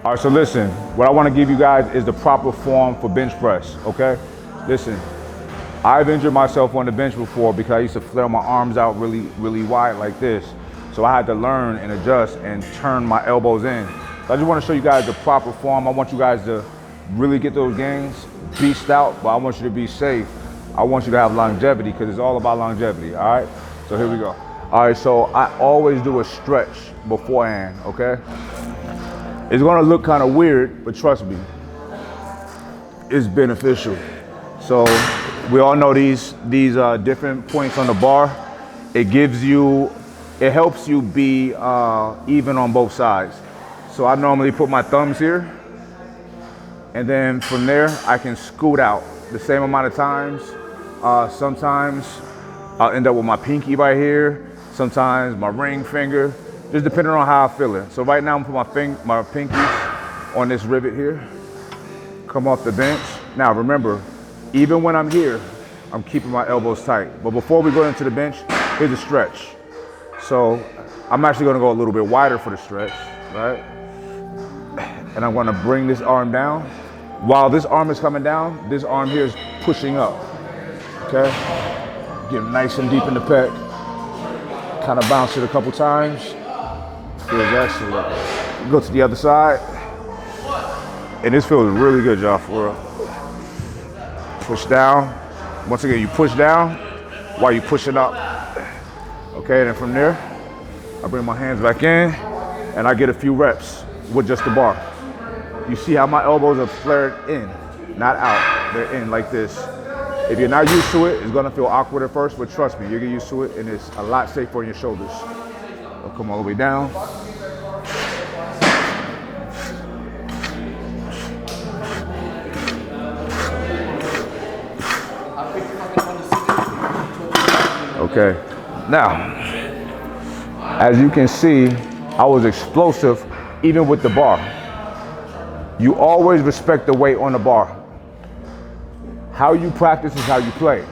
All right, so listen, what I want to give you guys is the proper form for bench press, okay? Listen, I've injured myself on the bench before because I used to flare my arms out really, really wide like this. So I had to learn and adjust and turn my elbows in. So I just want to show you guys the proper form. I want you guys to really get those gains, beast out, but I want you to be safe. I want you to have longevity because it's all about longevity, all right? So here we go. All right, so I always do a stretch beforehand, okay? It's gonna look kind of weird, but trust me, it's beneficial. So we all know these different points on the bar. It helps you be even on both sides. So I normally put my thumbs here, and then from there I can scoot out the same amount of times. Sometimes I'll end up with my pinky right here, sometimes my ring finger, just depending on how I feel it. So right now I'm gonna put my pinkies on this rivet here, come off the bench. Now remember, even when I'm here, I'm keeping my elbows tight. But before we go into the bench, here's a stretch. So I'm actually gonna go a little bit wider for the stretch, right? And I'm gonna bring this arm down. While this arm is coming down, this arm here is pushing up, okay? Get nice and deep in the pec. Kind of bounce it a couple times. Feels excellent. Go to the other side. And this feels really good, y'all, for real. Push down. Once again, you push down while you're pushing up. Okay, and then from there, I bring my hands back in and I get a few reps with just the bar. You see how my elbows are flared in, not out. They're in like this. If you're not used to it, it's gonna feel awkward at first, but trust me, you get used to it and it's a lot safer on your shoulders. I'll come all the way down. Okay, now, as you can see, I was explosive even with the bar. You always respect the weight on the bar. How you practice is how you play.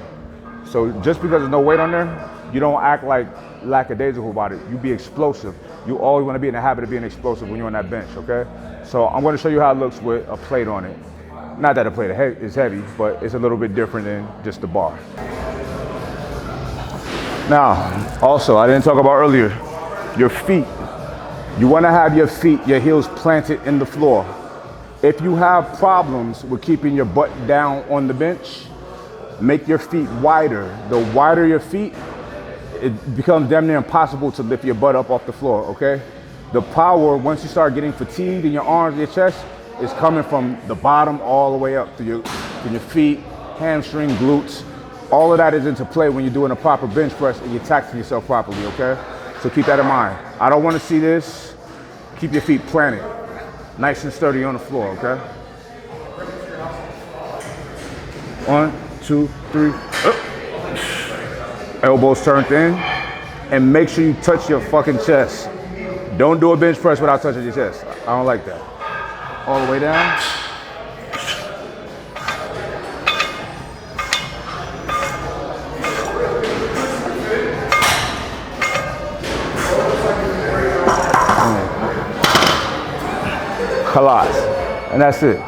So just because there's no weight on there, you don't act like lackadaisical about it. You be explosive. You always want to be in the habit of being explosive when you're on that bench, okay? So I'm going to show you how it looks with a plate on it. Not that a plate is heavy, but it's a little bit different than just the bar. Now, also, I didn't talk about earlier, your feet. You want to have your feet, your heels planted in the floor. If you have problems with keeping your butt down on the bench, make your feet wider. The wider your feet, it becomes damn near impossible to lift your butt up off the floor, okay? The power, once you start getting fatigued in your arms, your chest, is coming from the bottom all the way up to your feet, hamstring, glutes. All of that is into play when you're doing a proper bench press and you're taxing yourself properly, okay? So keep that in mind. I don't want to see this. Keep your feet planted, nice and sturdy on the floor, okay? 1, 2, 3, up. Elbows turned in, and make sure you touch your fucking chest. Don't do a bench press without touching your chest. I don't like that. All the way down. Khalas. And that's it.